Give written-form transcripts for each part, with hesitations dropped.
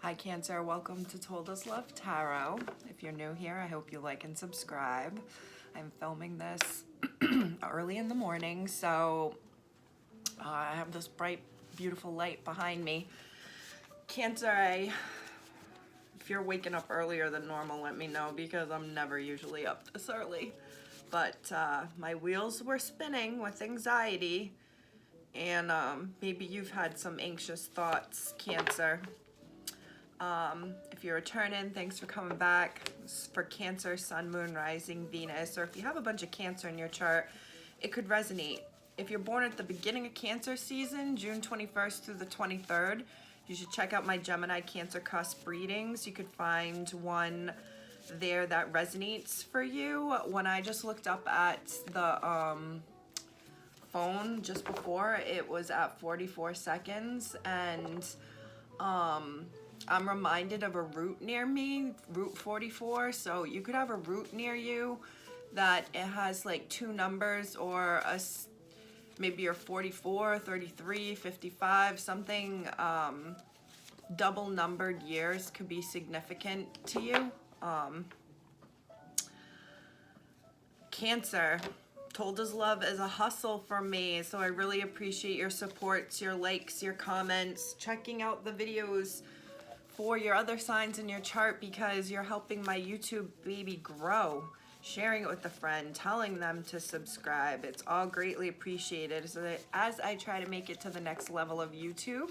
Hi Cancer, welcome to Told Us Love Tarot. If you're new here, I hope you like and subscribe. I'm filming this early in the morning, so I have this bright, beautiful light behind me. Cancer, if you're waking up earlier than normal, let me know because I'm never usually up this early. But my wheels were spinning with anxiety, and maybe you've had some anxious thoughts, Cancer. If you're returning, thanks for coming back. This is for Cancer, Sun, Moon, Rising, Venus, or if you have a bunch of Cancer in your chart, it could resonate. If you're born at the beginning of Cancer season, June 21st through the 23rd, you should check out my Gemini Cancer cusp readings. You could find one there that resonates for you. When I just looked up at the phone just before, it was at 44 seconds, and I'm reminded of a route near me, Route 44, so you could have a route near you that it has like two numbers, or maybe you're 44, 33, 55, something, double numbered years could be significant to you. Cancer, Told Us Love is a hustle for me, so I really appreciate your supports, your likes, your comments, checking out the videos for your other signs in your chart, because you're helping my YouTube baby grow, sharing it with a friend, telling them to subscribe. It's all greatly appreciated, so that as I try to make it to the next level of YouTube.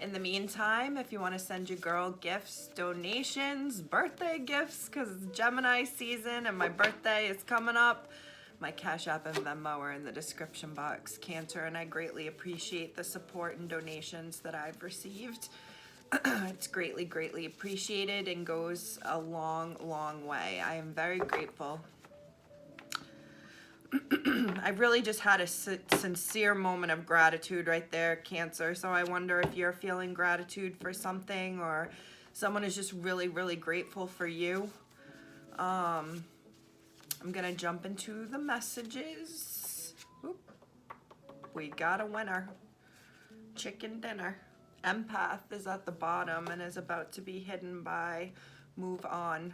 In the meantime, if you want to send your girl gifts, donations, birthday gifts, because it's Gemini season and my birthday is coming up, my Cash App and Venmo are in the description box, Cancer, and I greatly appreciate the support and donations that I've received. It's greatly, greatly appreciated and goes a long, long way. I am very grateful. I really just had a sincere moment of gratitude right there, Cancer. So I wonder if you're feeling gratitude for something, or someone is just really, really grateful for you. I'm gonna jump into the messages. Oop. We got a winner. Chicken dinner. Empath is at the bottom and is about to be hidden by move on.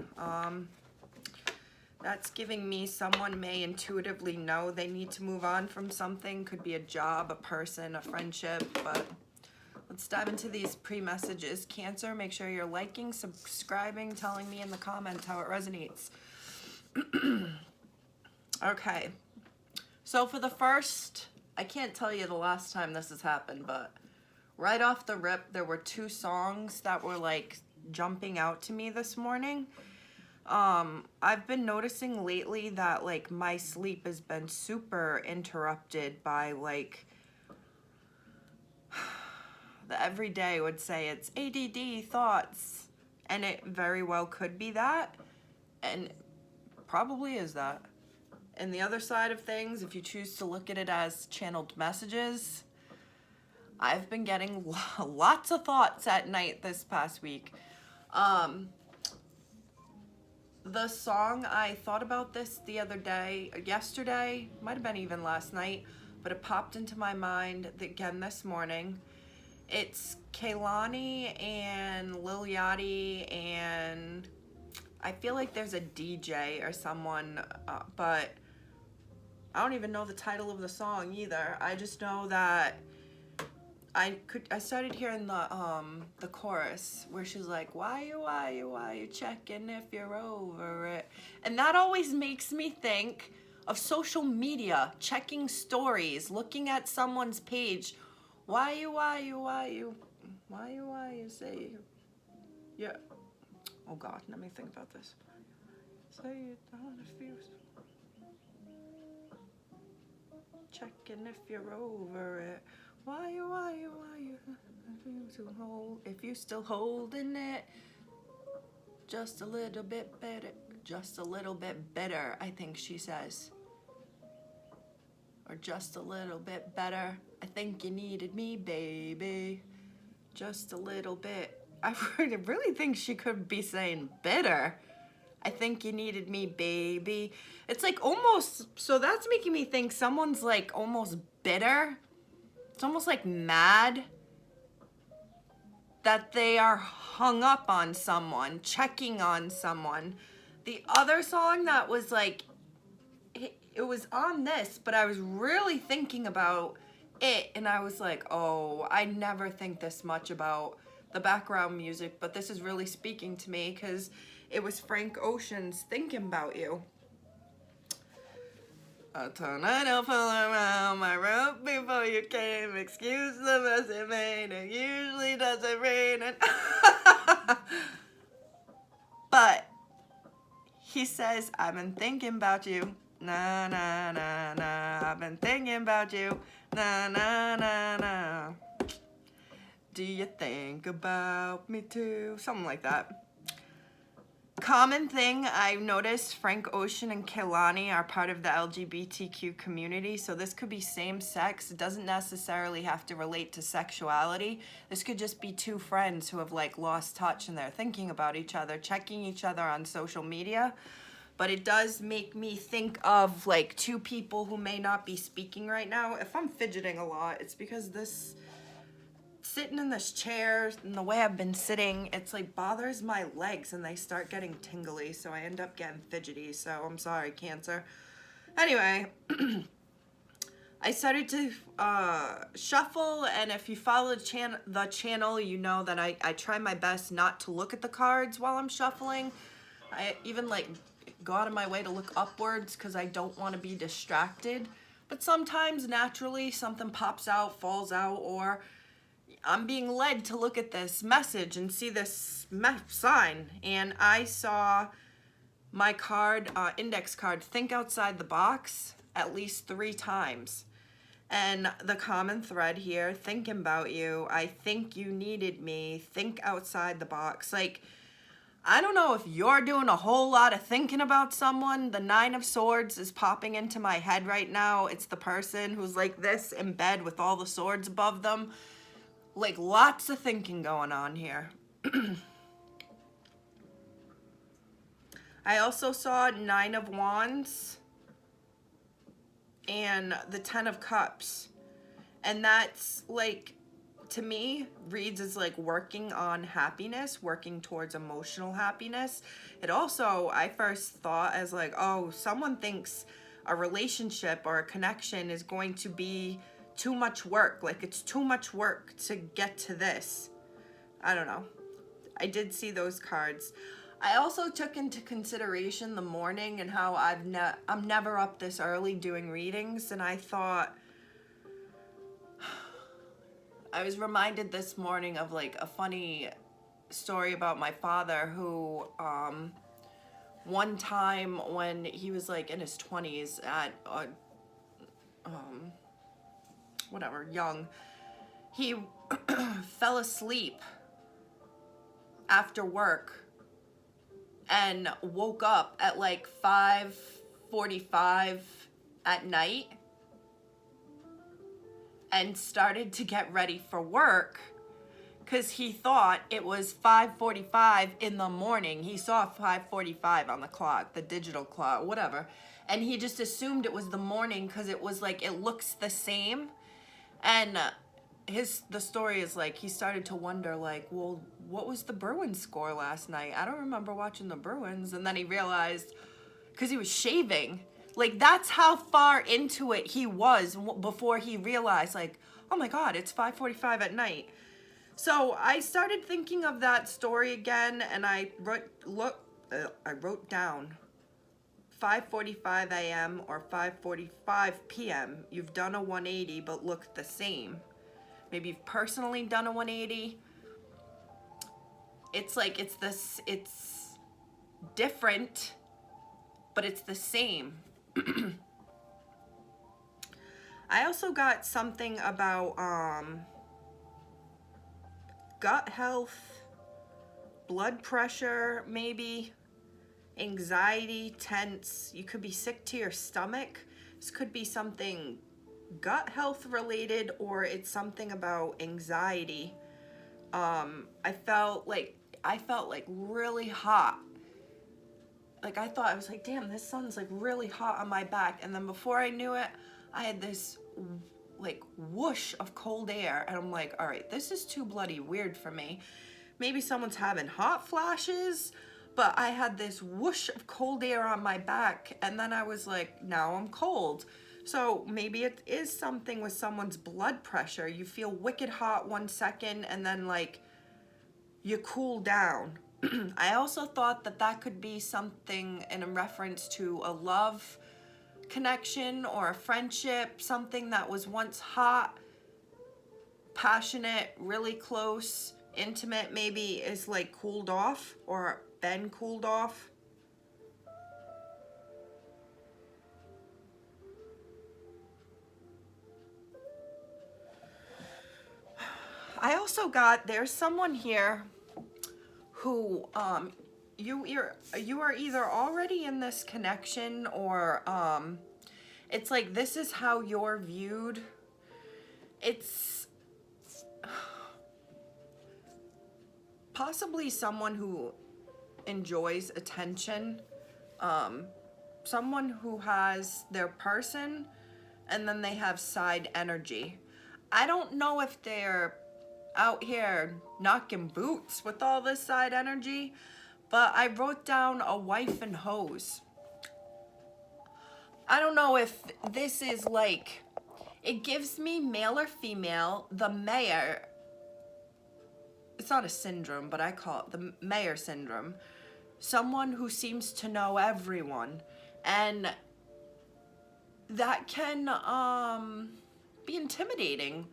That's giving me someone may intuitively know they need to move on from something. Could be a job, a person, a friendship, but let's dive into these pre-messages. Cancer, make sure you're liking, subscribing, telling me in the comments how it resonates. Okay, so for the first, I can't tell you the last time this has happened, but right off the rip, there were two songs that were like jumping out to me this morning. I've been noticing lately that like my sleep has been super interrupted by like, the everyday would say it's ADD thoughts, and it very well could be that, and probably is that. And the other side of things, if you choose to look at it as channeled messages, I've been getting lots of thoughts at night this past week. The song, I thought about this the other day, yesterday, might have been even last night, but it popped into my mind again this morning. It's Kehlani and Lil Yachty, and I feel like there's a DJ or someone, but I don't even know the title of the song either. I just know that I started hearing the chorus where she's like, why you checking if you're over it? And that always makes me think of social media, checking stories, looking at someone's page. Why you say, yeah. Oh God, let me think about this. Say it on a few. Checking if you're over it. Why you if you still holding it, just a little bit better, I think she says, or just a little bit better, I think you needed me, baby, just a little bit. I really think she could be saying bitter. I think you needed me, baby. It's like almost, so that's making me think someone's like almost bitter. It's almost like mad that they are hung up on someone, checking on someone. The other song that was like, it was on this, but I was really thinking about it, and I was like, oh, I never think this much about the background music, but this is really speaking to me because it was Frank Ocean's Thinking About You. A tornado flew around my roof before you came. Excuse the mess it made. It usually doesn't rain. And but he says, I've been thinking about you. Na na na na. I've been thinking about you. Na na na na. Do you think about me too? Something like that. Common thing I've noticed, Frank Ocean and Kehlani are part of the LGBTQ community, so this could be same sex. It doesn't necessarily have to relate to sexuality. This could just be two friends who have like lost touch and they're thinking about each other, checking each other on social media. But it does make me think of like two people who may not be speaking right now. If I'm fidgeting a lot, it's because sitting in this chair and the way I've been sitting, it's like bothers my legs and they start getting tingly, so I end up getting fidgety. So I'm sorry, Cancer. Anyway, I started to shuffle, and if you follow the channel, you know that I try my best not to look at the cards while I'm shuffling. I even like go out of my way to look upwards because I don't want to be distracted. But sometimes naturally something pops out, falls out, or I'm being led to look at this message and see this sign, and I saw my card, index card, think outside the box at least 3 times. And the common thread here, thinking about you, I think you needed me, think outside the box. Like, I don't know if you're doing a whole lot of thinking about someone. The 9 of Swords is popping into my head right now. It's the person who's like this in bed with all the swords above them. Like, lots of thinking going on here. I also saw 9 of Wands and the 10 of Cups. And that's, like, to me, reads as, like, working on happiness, working towards emotional happiness. It also, I first thought as, like, oh, someone thinks a relationship or a connection is going to be too much work, like it's too much work to get to this. I don't know. I did see those cards. I also took into consideration the morning and how I'm never up this early doing readings, and I thought, I was reminded this morning of like a funny story about my father who one time when he was like in his 20s at whatever, young, he fell asleep after work and woke up at like 5:45 at night and started to get ready for work because he thought it was 5:45 in the morning. He saw 5:45 on the clock, the digital clock, whatever, and he just assumed it was the morning because it was like, it looks the same. And the story is like, he started to wonder like, well, what was the Bruins score last night? I don't remember watching the Bruins. And then he realized, because he was shaving, like that's how far into it he was before he realized like, oh my God, it's 5:45 at night. So I started thinking of that story again, and I wrote down 5:45 a.m. or 5:45 p.m. You've done a 180 but look the same. Maybe you've personally done a 180. It's like it's different, but it's the same. I also got something about gut health, blood pressure, maybe anxiety, tense. You could be sick to your stomach. This could be something gut health related, or it's something about anxiety. I felt like really hot. Like I thought, I was like, damn, this sun's like really hot on my back. And then before I knew it, I had this like whoosh of cold air, and I'm like, all right, this is too bloody weird for me. Maybe someone's having hot flashes, but I had this whoosh of cold air on my back, and then I was like, now I'm cold. So maybe it is something with someone's blood pressure. You feel wicked hot 1 second, and then like you cool down. I also thought that that could be something in a reference to a love connection or a friendship, something that was once hot, passionate, really close, intimate, maybe is like cooled off or been cooled off. I also got, there's someone here who you are either already in this connection, or it's like this is how you're viewed. It's possibly someone who enjoys attention, someone who has their person and then they have side energy. I don't know if they're out here knocking boots with all this side energy, but I wrote down a wife and hose. I don't know if this is like, it gives me male or female, the mayor. It's not a syndrome, but I call it the mayor syndrome. Someone who seems to know everyone, and that can be intimidating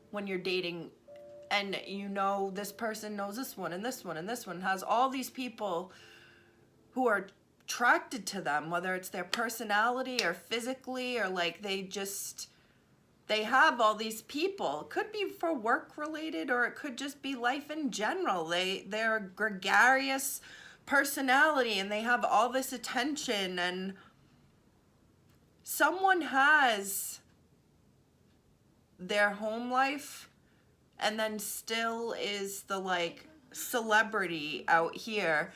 when you're dating, and you know this person knows this one and this one and this one, has all these people who are attracted to them, whether it's their personality or physically, or like they have all these people. It could be for work related, or it could just be life in general. They're a gregarious personality and they have all this attention, and someone has their home life and then still is the like celebrity out here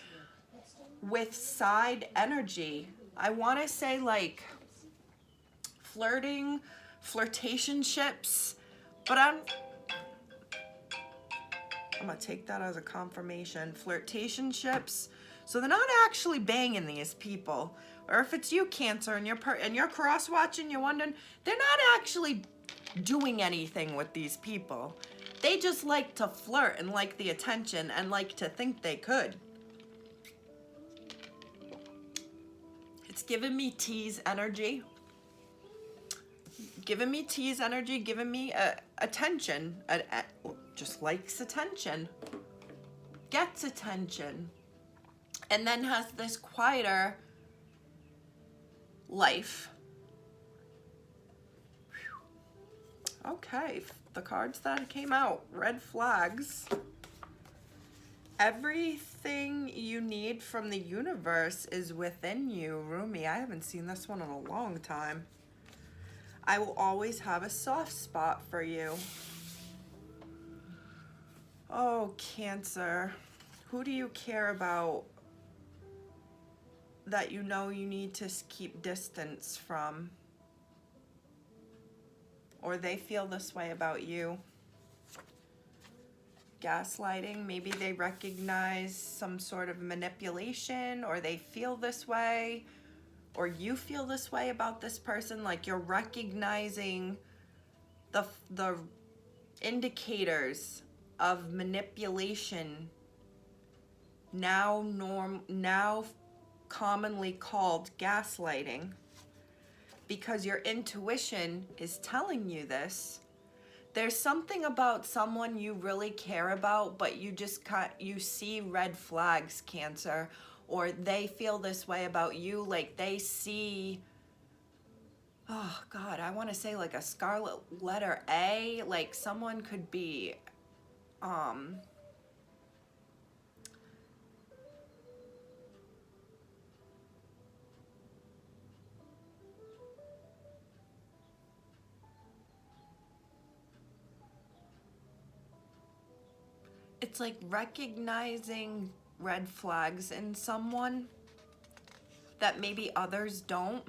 with side energy. I want to say like flirtationships, but I'm gonna take that as a confirmation. Flirtationships. So they're not actually banging these people. Or if it's you, Cancer, and you're cross-watching, you're wondering, they're not actually doing anything with these people. They just like to flirt and like the attention and like to think they could. It's giving me tease energy. Giving me tease energy, giving me attention. Just likes attention. Gets attention. And then has this quieter life. Okay, the cards that came out, red flags. Everything you need from the universe is within you. Rumi, I haven't seen this one in a long time. I will always have a soft spot for you. Oh, Cancer, who do you care about that you know you need to keep distance from? Or they feel this way about you? Gaslighting, maybe they recognize some sort of manipulation, or they feel this way, or you feel this way about this person, like you're recognizing the indicators of manipulation, now commonly called gaslighting, because your intuition is telling you this. There's something about someone you really care about, but you see red flags, Cancer, or they feel this way about you, like they see, oh God, I want to say like a scarlet letter A, like someone could be, it's like recognizing red flags in someone that maybe others don't.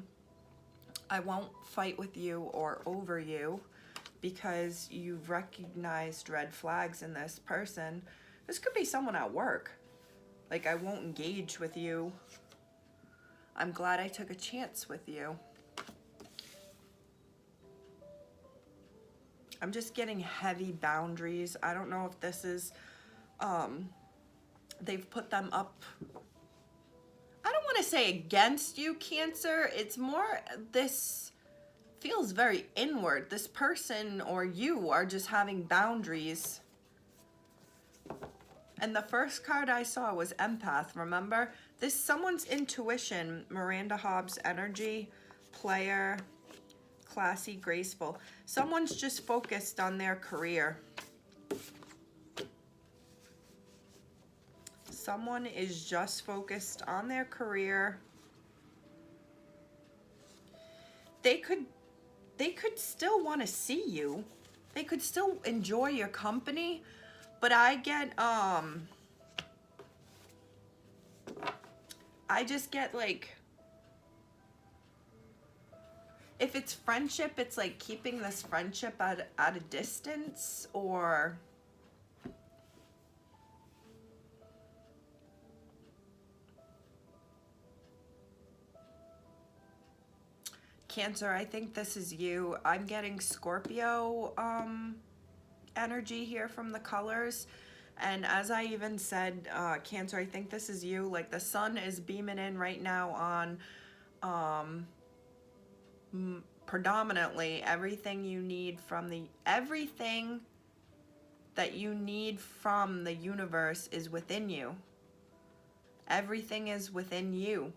I won't fight with you or over you, because you've recognized red flags in this person. This could be someone at work. Like, I won't engage with you. I'm glad I took a chance with you. I'm just getting heavy boundaries. I don't know if this is, they've put them up. I don't want to say against you, Cancer. It's more, this feels very inward. This person or you are just having boundaries. And the first card I saw was Empath, remember? This someone's intuition, Miranda Hobbs energy, player, classy, graceful. Someone's just focused on their career. Someone is just focused on their career. They could still want to see you. They could still enjoy your company, but I get I just get like, if it's friendship, it's like keeping this friendship at a distance, or Cancer, I think this is you. I'm getting Scorpio energy here from the colors. And as I even said, Cancer, I think this is you. Like, the sun is beaming in right now on predominantly everything you need from everything that you need from the universe is within you. Everything is within you.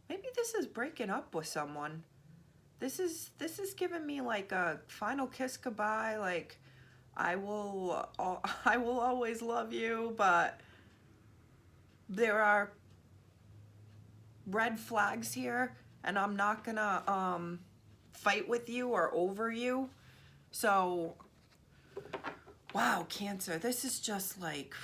Maybe this is breaking up with someone. This is giving me like a final kiss goodbye, like I will always love you, but there are red flags here and I'm not gonna fight with you or over you. So wow, Cancer, this is just like,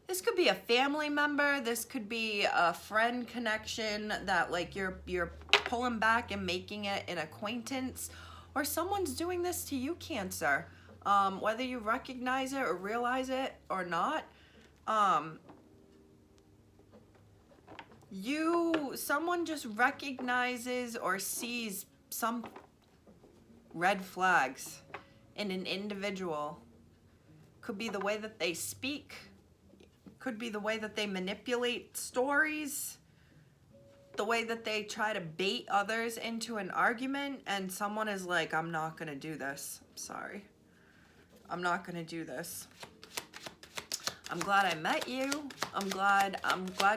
this could be a family member, this could be a friend connection that like you're pulling back and making it an acquaintance, or someone's doing this to you, Cancer. Whether you recognize it or realize it or not, someone just recognizes or sees some red flags in an individual. Could be the way that they speak, could be the way that they manipulate stories, the way that they try to bait others into an argument, and someone is like, I'm not gonna do this. I'm sorry. I'm not gonna do this. I'm glad I met you. I'm glad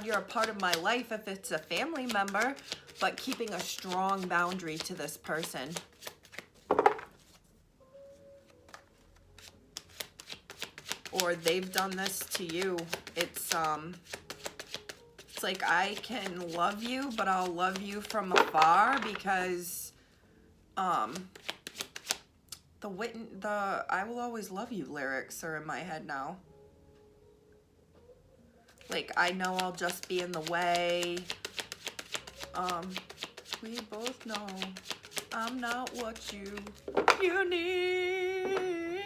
you're a part of my life if it's a family member, but keeping a strong boundary to this person. Or they've done this to you. It's like, I can love you, but I'll love you from afar, because the I will always love you lyrics are in my head now. Like, I know I'll just be in the way. We both know I'm not what you need.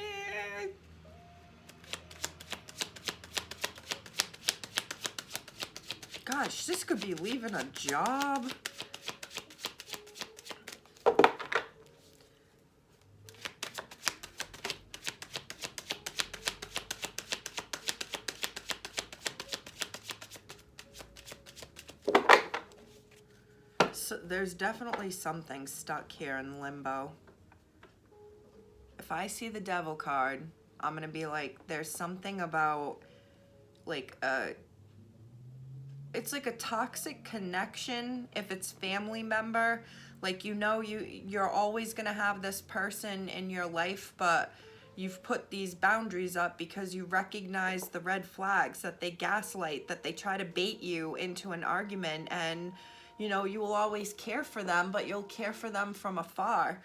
Gosh, this could be leaving a job. So there's definitely something stuck here in limbo. If I see the Devil card, I'm gonna be like, there's something about like it's like a toxic connection. If it's family member, like, you're always gonna have this person in your life, but you've put these boundaries up because you recognize the red flags, that they gaslight, that they try to bait you into an argument, and you will always care for them, but you'll care for them from afar.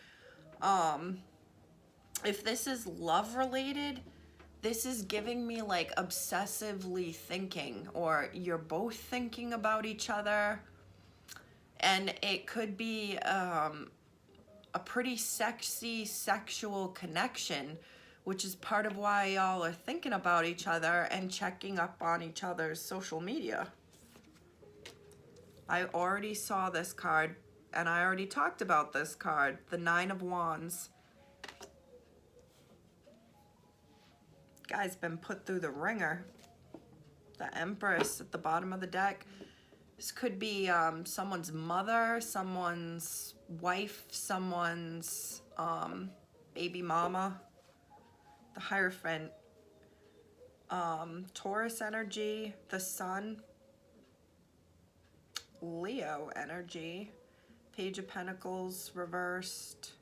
If this is love related, this is giving me like obsessively thinking, or you're both thinking about each other. And it could be a pretty sexy sexual connection, which is part of why y'all are thinking about each other and checking up on each other's social media. I already saw this card, and I already talked about this card, the Nine of Wands. Guy's been put through the ringer. The Empress at the bottom of the deck. This could be someone's mother, someone's wife, someone's baby mama. The Hierophant. Taurus energy, the Sun. Leo energy. Page of Pentacles reversed.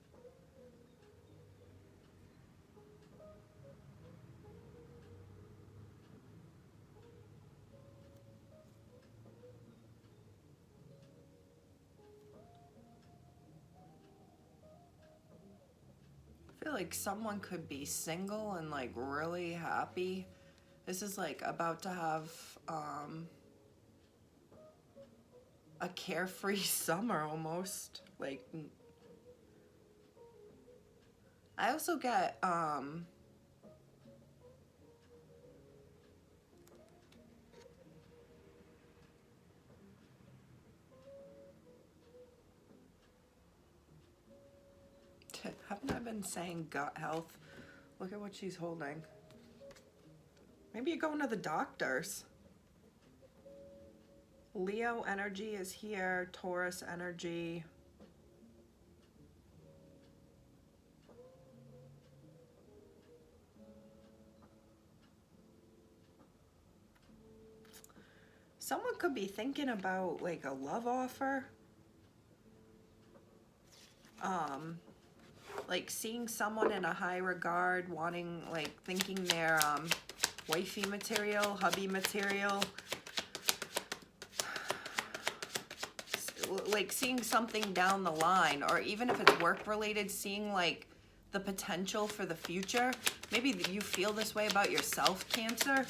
I feel like someone could be single and like really happy. This is like about to have a carefree summer almost. Like, I also get haven't I been saying gut health? Look at what she's holding. Maybe you're going to the doctors. Leo energy is here, Taurus energy. Someone could be thinking about like a love offer. Like seeing someone in a high regard, wanting, like, thinking they're wifey material, hubby material. Like seeing something down the line, or even if it's work related, seeing like the potential for the future. Maybe you feel this way about yourself, Cancer.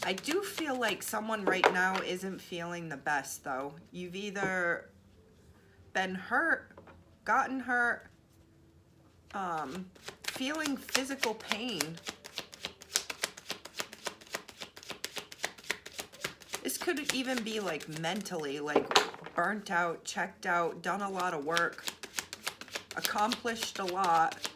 I do feel like someone right now isn't feeling the best though. You've either been hurt, gotten hurt, feeling physical pain. This could even be like mentally, like burnt out, checked out, done a lot of work, accomplished a lot,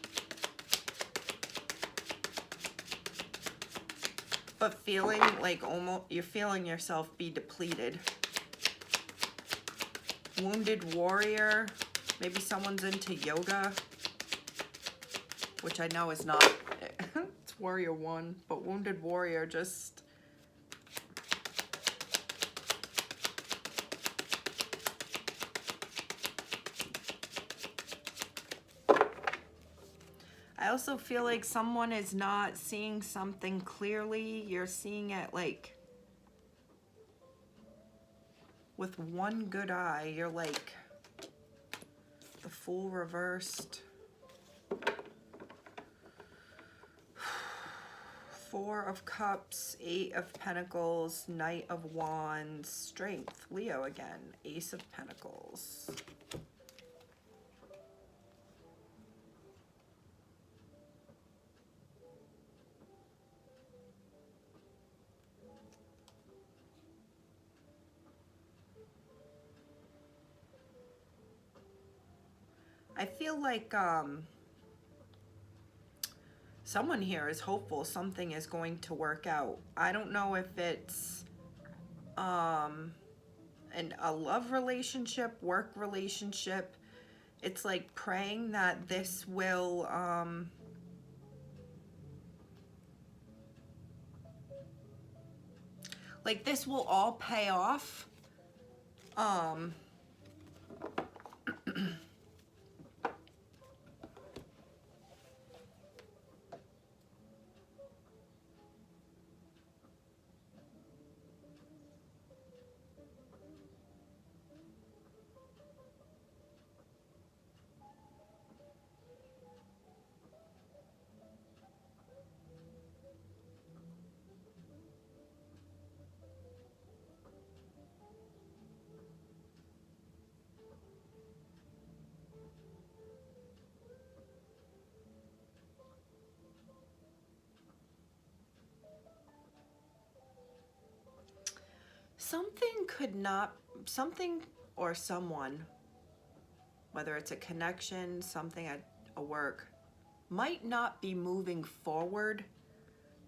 but feeling like almost you're feeling yourself be depleted. Wounded warrior. Maybe someone's into yoga, which I know is not. It's warrior one, but wounded warrior just. I also feel like someone is not seeing something clearly. You're seeing it like with one good eye. You're like the Fool reversed. Four of Cups, Eight of Pentacles, Knight of Wands, Strength, Leo again, Ace of Pentacles. I feel like someone here is hopeful something is going to work out. I don't know if it's a love relationship, work relationship. It's like praying that this will like this will all pay off. something or someone, whether it's a connection, something at a work, might not be moving forward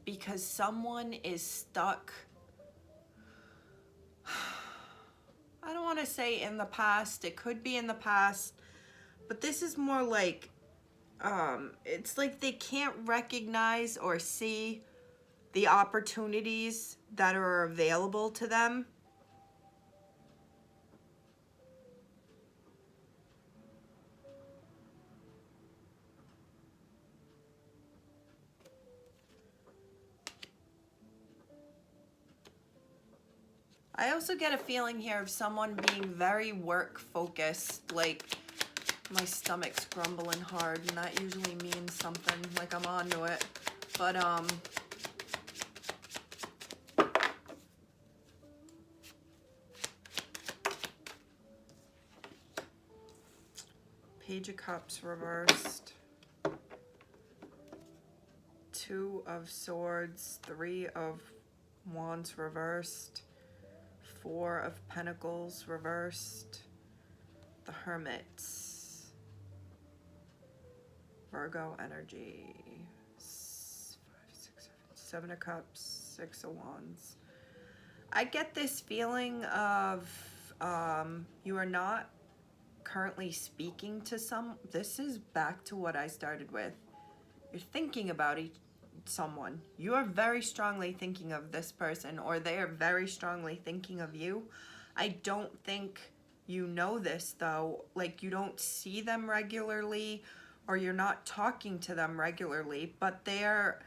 because someone is stuck. I don't want to say in the past, it could be in the past, but this is more like, it's like they can't recognize or see the opportunities that are available to them. I also get a feeling here of someone being very work focused, like my stomach's grumbling hard, and that usually means something, like I'm onto it. But Page of Cups reversed, Two of Swords, Three of Wands reversed, Four of Pentacles reversed, the Hermit, Virgo energy, 5, 6, 7 of Cups, 6 of Wands. I get this feeling of you are not currently speaking to this is back to what I started with. You're thinking about someone. You are very strongly thinking of this person, or they are very strongly thinking of you. I don't think you know this though. Like, you don't see them regularly, or you're not talking to them regularly, but they're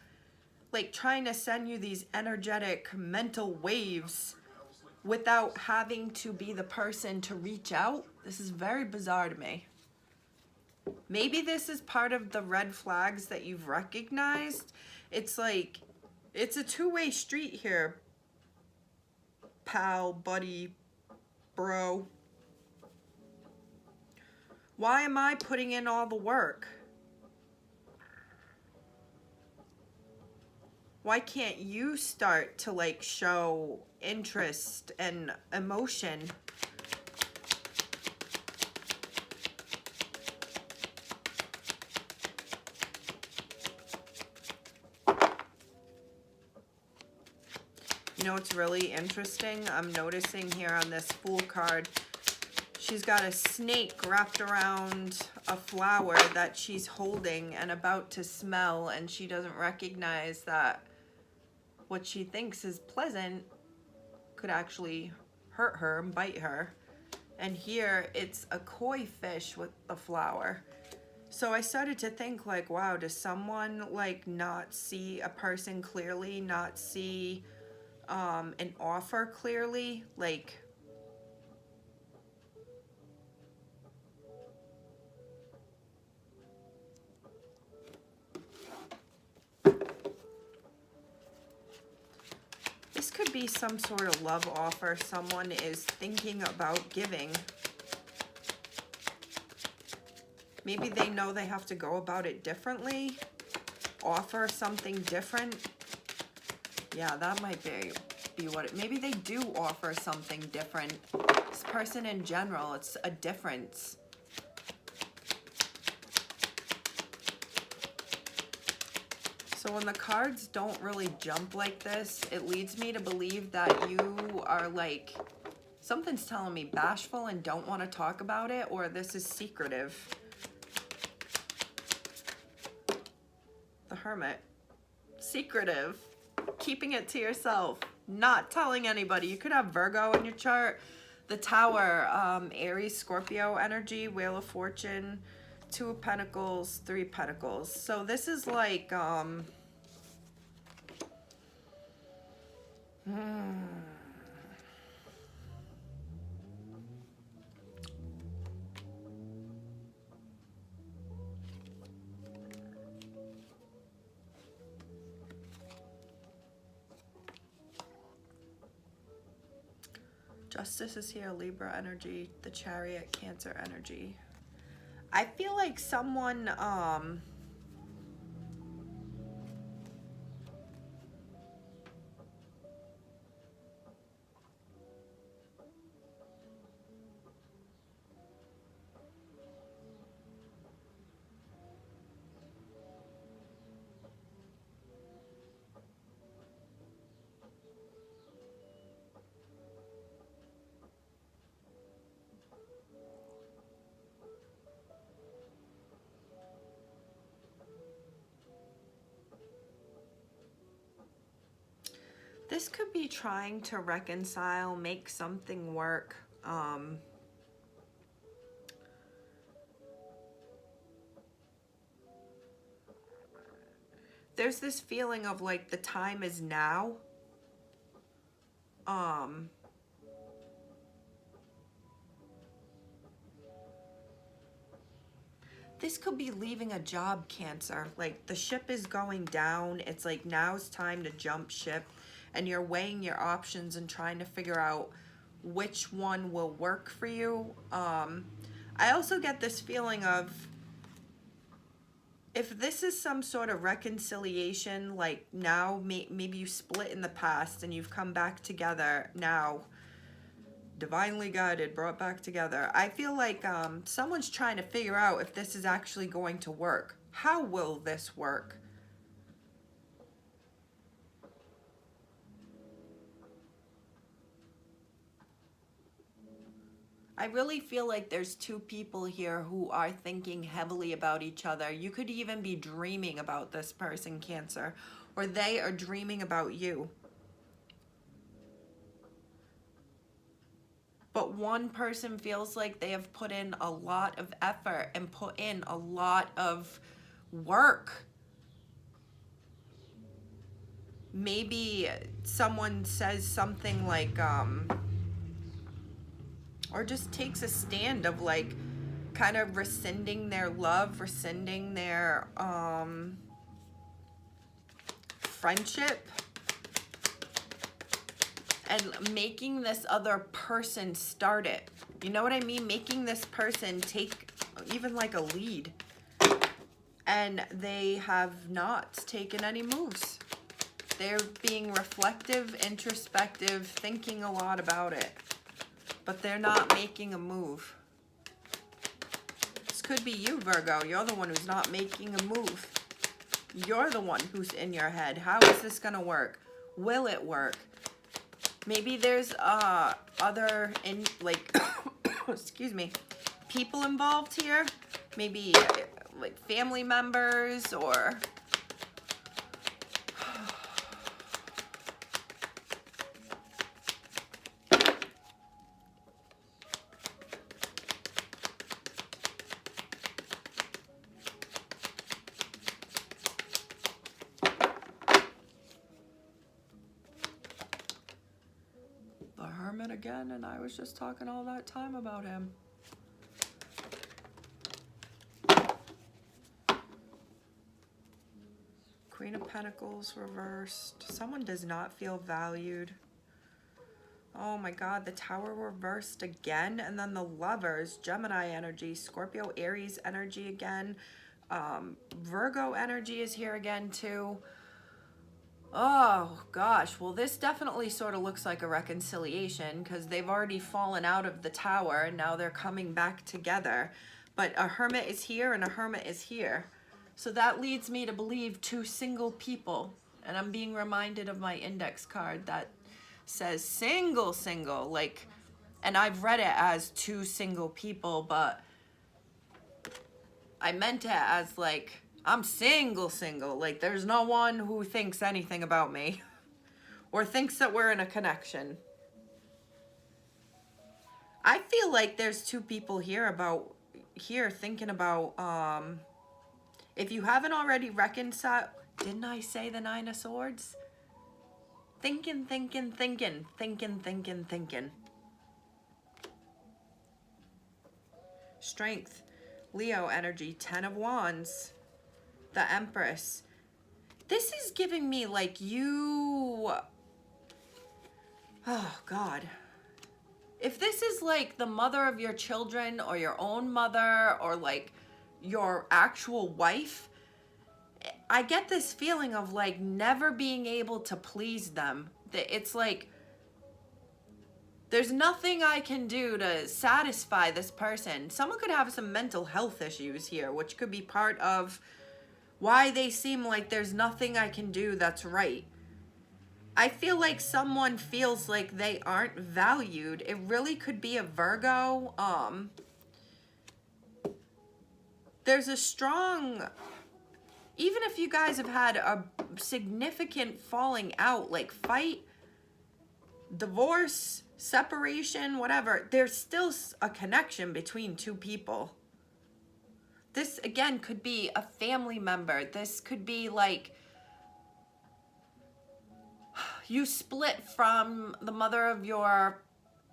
like trying to send you these energetic mental waves without having to be the person to reach out. This is very bizarre to me. Maybe this is part of the red flags that you've recognized. It's like, it's a two-way street here. Pal, buddy, bro. Why am I putting in all the work? Why can't you start to like show interest and emotion? You know what's really interesting? I'm noticing here on this Fool card, she's got a snake wrapped around a flower that she's holding and about to smell, and she doesn't recognize that what she thinks is pleasant could actually hurt her and bite her. And here it's a koi fish with the flower. So I started to think like, wow, does someone like not see a person clearly, not see an offer clearly? Like, this could be some sort of love offer someone is thinking about giving. Maybe they know they have to go about it differently, offer something different. Yeah, that might be what it, maybe they do offer something different. This person in general, it's a difference. So when the cards don't really jump like this, it leads me to believe that you are like, something's telling me bashful and don't want to talk about it, or this is secretive. The Hermit. Secretive. Keeping it to yourself. Not telling anybody. You could have Virgo in your chart. The Tower. Aries, Scorpio energy. Wheel of Fortune. Two of Pentacles. Three Pentacles. So this is like... Justice is here, Libra energy, the Chariot, Cancer energy. I feel like someone, This could be trying to reconcile, make something work. There's this feeling of like the time is now. This could be leaving a job, Cancer. Like the ship is going down. It's like now's time to jump ship, and you're weighing your options and trying to figure out which one will work for you. I also get this feeling of, if this is some sort of reconciliation, like now maybe you split in the past and you've come back together now, divinely guided, brought back together. I feel like someone's trying to figure out if this is actually going to work. How will this work? I really feel like there's two people here who are thinking heavily about each other. You could even be dreaming about this person, Cancer, or they are dreaming about you. But one person feels like they have put in a lot of effort and put in a lot of work. Maybe someone says something like, or just takes a stand of like kind of rescinding their love, rescinding their friendship, and making this other person start it. You know what I mean? Making this person take even like a lead. And they have not taken any moves. They're being reflective, introspective, thinking a lot about it. But they're not making a move. This could be you, Virgo. You're the one who's not making a move. You're the one who's in your head. How is this gonna work? Will it work? Maybe there's other excuse me, people involved here. Maybe like family members or again, and I was just talking all that time about him. Queen of Pentacles reversed. Someone does not feel valued. Oh my God, the Tower reversed again, and then the Lovers, Gemini energy, Scorpio, Aries energy again. Virgo energy is here again too. Oh gosh, well this definitely sort of looks like a reconciliation because they've already fallen out of the Tower and now they're coming back together. But a Hermit is here and a Hermit is here. So that leads me to believe two single people. And I'm being reminded of my index card that says single, like, and I've read it as two single people, but I meant it as like, I'm single, like there's no one who thinks anything about me or thinks that we're in a connection. I feel like there's two people here thinking about, if you haven't already reconciled, didn't I say the Nine of Swords? Thinking. Strength, Leo energy, 10 of Wands. The Empress. This is giving me like you, oh God. If this is like the mother of your children or your own mother or like your actual wife, I get this feeling of like never being able to please them. It's like, there's nothing I can do to satisfy this person. Someone could have some mental health issues here, which could be part of why they seem like there's nothing I can do that's right. I feel like someone feels like they aren't valued. It really could be a Virgo. There's a strong, even if you guys have had a significant falling out, like fight, divorce, separation, whatever, there's still a connection between two people. This, again, could be a family member. This could be like you split from the mother of your,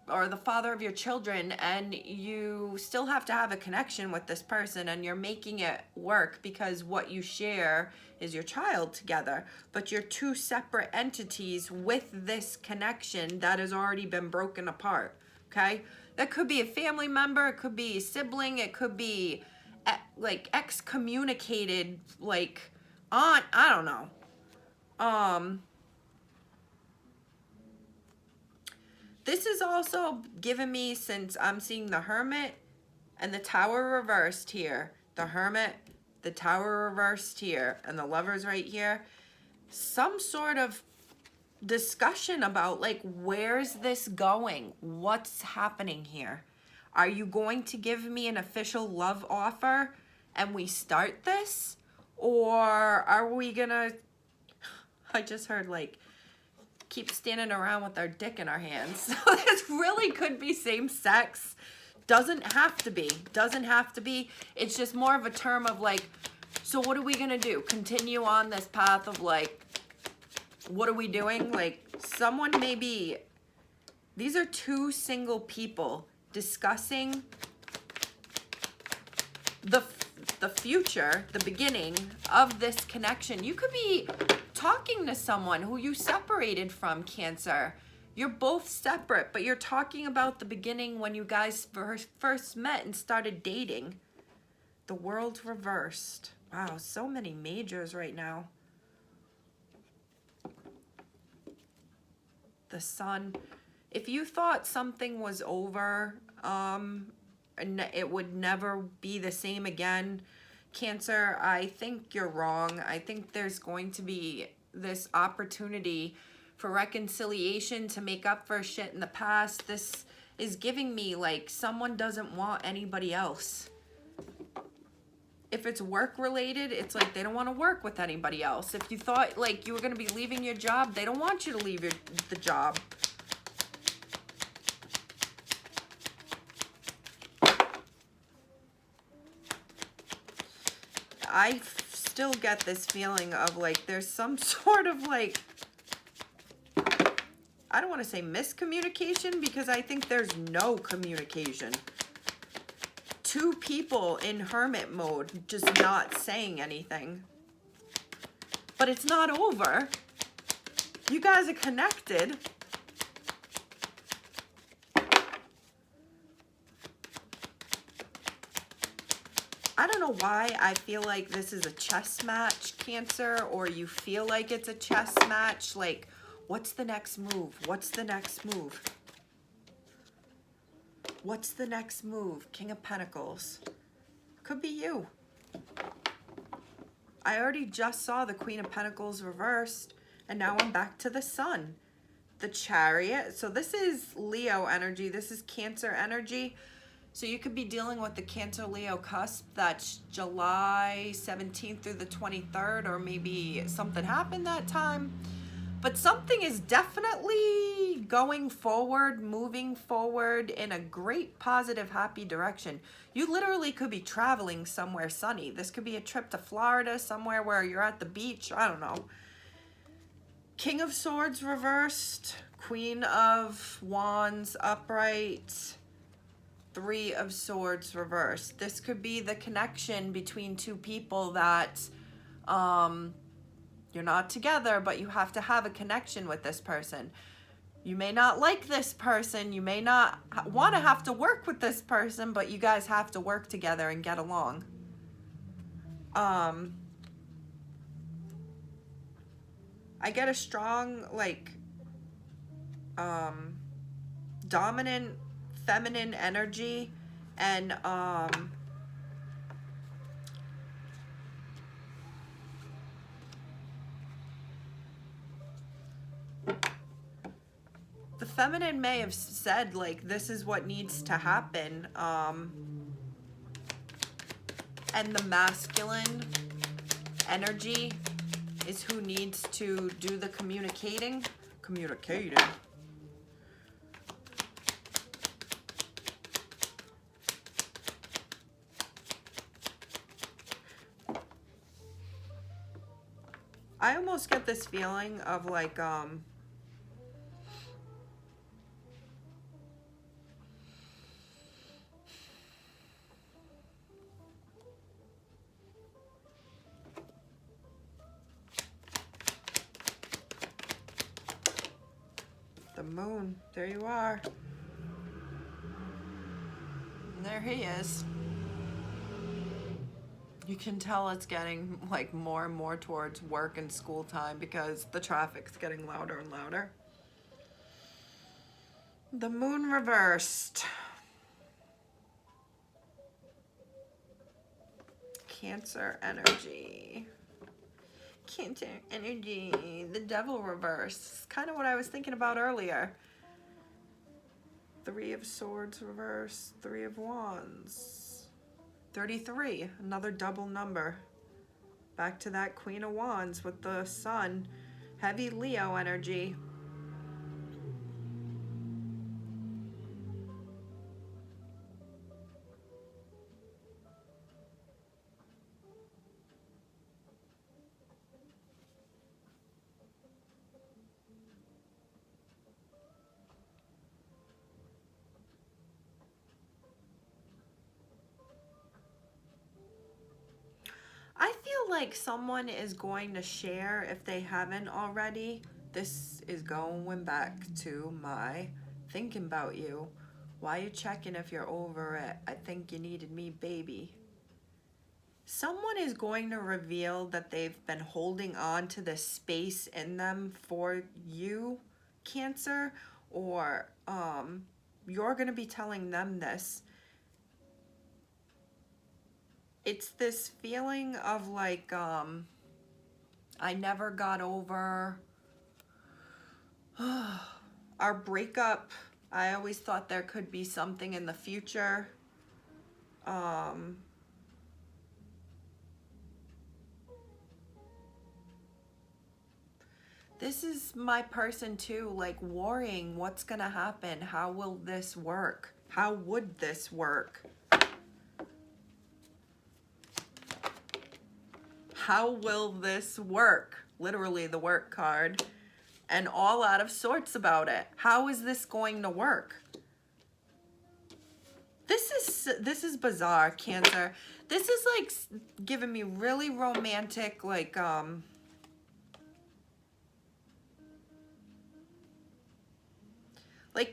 or the father of your children, and you still have to have a connection with this person, and you're making it work because what you share is your child together, but you're two separate entities with this connection that has already been broken apart, okay? That could be a family member, it could be a sibling, it could be like excommunicated, like aunt, I don't know. This is also given me, since I'm seeing the Hermit and the Tower reversed here, the Hermit, the Tower reversed here, and the Lovers right here, some sort of discussion about like, where's this going? What's happening here? Are you going to give me an official love offer and we start this? Or are we gonna, I just heard like, keep standing around with our dick in our hands. So this really could be same sex. Doesn't have to be. Doesn't have to be. It's just more of a term of like, so what are we gonna do? Continue on this path of like, what are we doing? Like, someone maybe, these are two single people discussing the future, the beginning of this connection. You could be talking to someone who you separated from, Cancer. You're both separate, but you're talking about the beginning when you guys first met and started dating. The World reversed. Wow, so many majors right now. The Sun. If you thought something was over, and it would never be the same again, Cancer, I think you're wrong. I think there's going to be this opportunity for reconciliation to make up for shit in the past. This is giving me like someone doesn't want anybody else. If it's work related, it's like they don't want to work with anybody else. If you thought like you were going to be leaving your job, they don't want you to leave the job. I still get this feeling of like there's some sort of like, I don't want to say miscommunication, because I think there's no communication. Two people in hermit mode just not saying anything. But it's not over. You guys are connected. I don't know why I feel like this is a chess match, Cancer, or you feel like it's a chess match. Like, what's the next move? What's the next move? What's the next move? King of Pentacles. Could be you. I already just saw the Queen of Pentacles reversed, and now I'm back to the Sun. The Chariot. So this is Leo energy. This is Cancer energy. So you could be dealing with the Cancer-Leo cusp. That's July 17th through the 23rd, or maybe something happened that time. But something is definitely going forward, moving forward in a great, positive, happy direction. You literally could be traveling somewhere sunny. This could be a trip to Florida, somewhere where you're at the beach. I don't know. King of Swords reversed. Queen of Wands upright. Three of Swords reversed. This could be the connection between two people that you're not together, but you have to have a connection with this person. You may not like this person. You may not want to have to work with this person, but you guys have to work together and get along. I get a strong, like, dominant feminine energy, and the feminine may have said like this is what needs to happen, and the masculine energy is who needs to do the communicating. I almost get this feeling of like, the moon. There you are. And there he is. You can tell it's getting like more and more towards work and school time because the traffic's getting louder and louder. The moon reversed. Cancer energy. Cancer energy. The devil reversed. Kind of what I was thinking about earlier. Three of Swords reversed. Three of Wands. 33. Another double number. Back to that Queen of Wands with the Sun. Heavy Leo energy. I feel like someone is going to share, if they haven't already. This is going back to my thinking about you. Why you checking if you're over it? I think you needed me, baby. Someone is going to reveal that they've been holding on to this space in them for you, Cancer, or you're going to be telling them this. It's this feeling of like, I never got over our breakup. I always thought there could be something in the future. This is my person too, like worrying what's gonna happen. How will this work? How would this work? How will this work? Literally the work card. And all out of sorts about it. How is this going to work? This is bizarre, Cancer. This is like giving me really romantic, like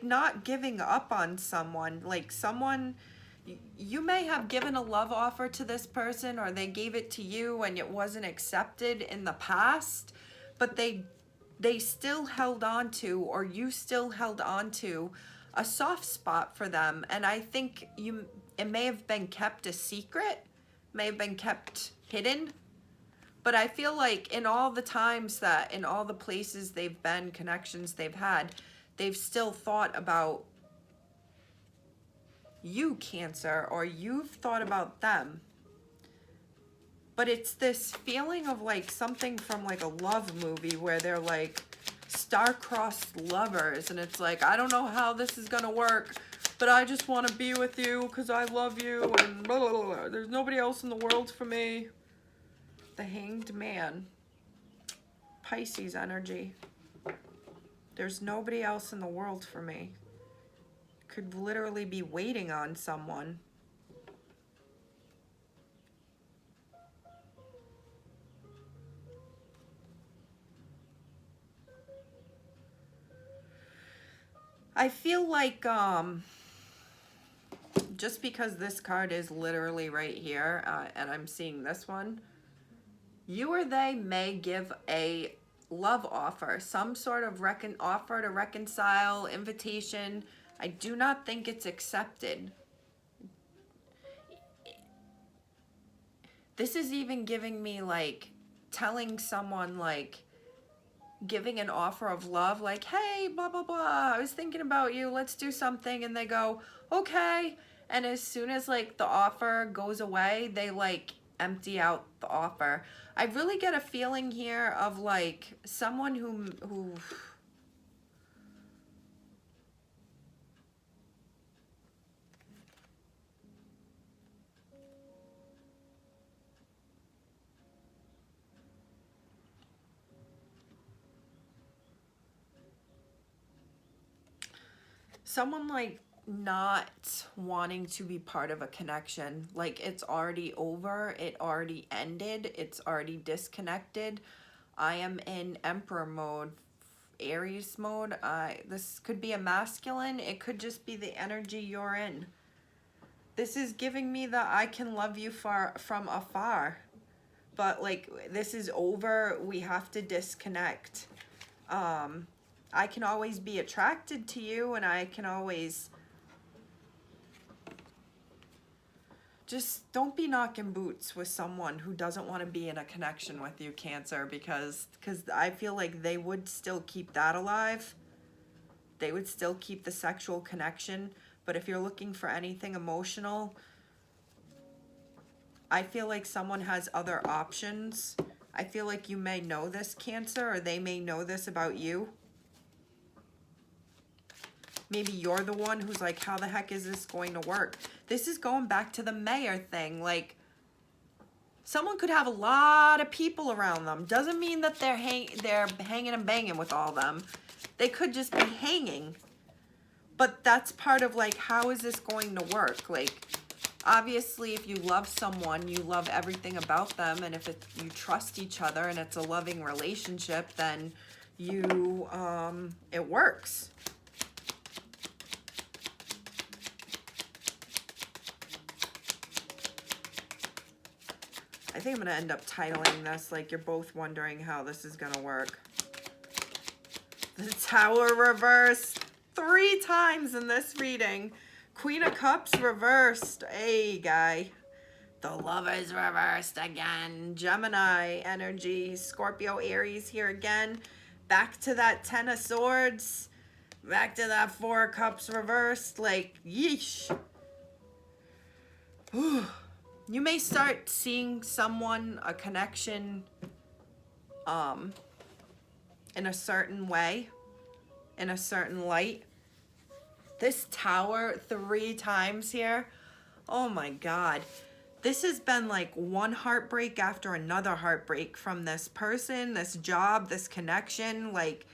not giving up on someone. Like someone, you may have given a love offer to this person, or they gave it to you and it wasn't accepted in the past, but they still held on to, or you still held on to, a soft spot for them. And I think it may have been kept a secret, may have been kept hidden, but I feel like in all the times that, in all the places they've been, connections they've had, they've still thought about you, Cancer, or you've thought about them. But it's this feeling of like something from like a love movie where they're like star-crossed lovers, and it's like, I don't know how this is gonna work, but I just want to be with you because I love you, and blah, blah, blah. There's nobody else in the world for me. The Hanged Man. Pisces energy. There's nobody else in the world for me. Could literally be waiting on someone. I feel like just because this card is literally right here, and I'm seeing this one, you or they may give a love offer, some sort of offer to reconcile, invitation. I do not think it's accepted. This is even giving me like telling someone, like giving an offer of love, like, hey, blah, blah, blah, I was thinking about you, let's do something. And they go, okay. And as soon as like the offer goes away, they like empty out the offer. I really get a feeling here of like someone who someone like not wanting to be part of a connection. Like it's already over, it already ended, it's already disconnected. I am in Emperor mode, Aries mode. This could be a masculine, it could just be the energy you're in. This is giving me that I can love you from afar. But like this is over, we have to disconnect. I can always be attracted to you, and I can always just don't be knocking boots with someone who doesn't want to be in a connection with you, Cancer, because I feel like they would still keep that alive. They would still keep the sexual connection. But if you're looking for anything emotional, I feel like someone has other options. I feel like you may know this, Cancer, or they may know this about you. Maybe you're the one who's like, how the heck is this going to work? This is going back to the mayor thing. Like, someone could have a lot of people around them. Doesn't mean that they're hanging and banging with all of them. They could just be hanging. But that's part of like, how is this going to work? Like, obviously, if you love someone, you love everything about them. And if you trust each other and it's a loving relationship, then it works. I think I'm going to end up titling this like you're both wondering how this is going to work. The Tower reversed 3 times in this reading. Queen of Cups reversed. Hey, guy. The Lovers reversed again. Gemini energy. Scorpio, Aries here again. Back to that 10 of Swords. Back to that 4 of Cups reversed. Like, yeesh. Whew. You may start seeing someone, a connection, in a certain way, in a certain light. This Tower 3 times here, oh my God. This has been like one heartbreak after another heartbreak from this person, this job, this connection. Like,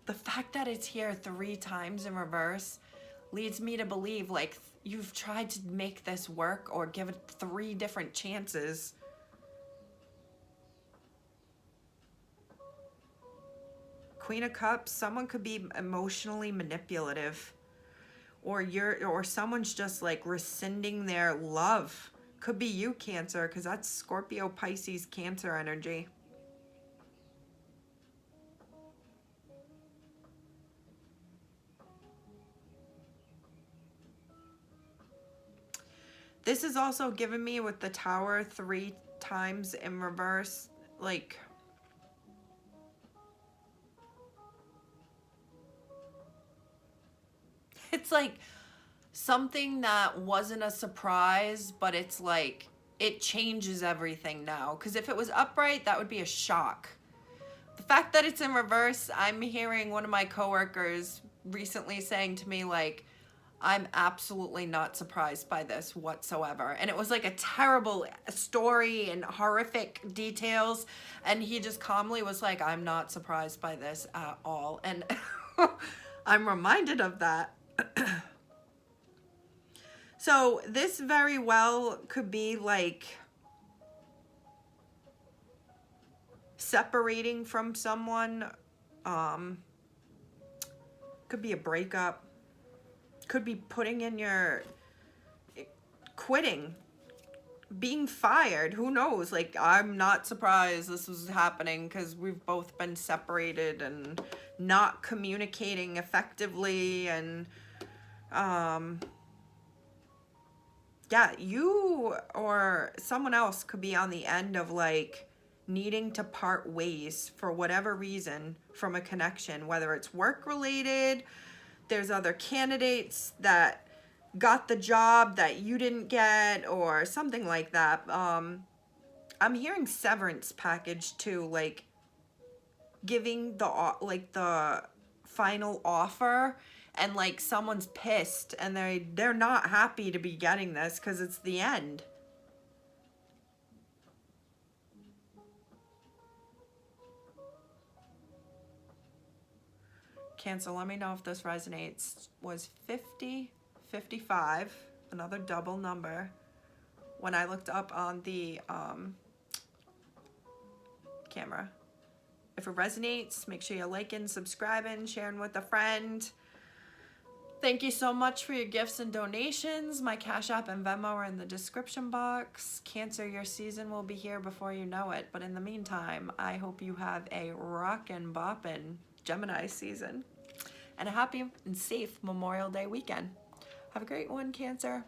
the fact that it's here 3 times in reverse leads me to believe like you've tried to make this work or give it 3 different chances. Queen of Cups, someone could be emotionally manipulative, or someone's just like rescinding their love. Could be you, Cancer, because that's Scorpio, Pisces, Cancer energy. This is also given me with the Tower 3 times in reverse, like, it's like something that wasn't a surprise, but it's like, it changes everything now. Because if it was upright, that would be a shock. The fact that it's in reverse, I'm hearing one of my coworkers recently saying to me, like, I'm absolutely not surprised by this whatsoever. And it was like a terrible story and horrific details. And he just calmly was like, I'm not surprised by this at all. And I'm reminded of that. So this very well could be like separating from someone. Could be a breakup. Could be putting in your quitting, being fired. Who knows? Like, I'm not surprised this was happening because we've both been separated and not communicating effectively. And yeah, you or someone else could be on the end of like needing to part ways for whatever reason from a connection, whether it's work related. There's other candidates that got the job that you didn't get or something like that. I'm hearing severance package too, like giving the final offer, and like someone's pissed and they're not happy to be getting this because it's the end. Cancer, let me know if this resonates, was 50, 55, another double number. When I looked up on the camera. If it resonates, make sure you're liking, subscribing, sharing with a friend. Thank you so much for your gifts and donations. My Cash App and Venmo are in the description box. Cancer, your season will be here before you know it. But in the meantime, I hope you have a rockin' boppin' Gemini season and a happy and safe Memorial Day weekend. Have a great one, Cancer.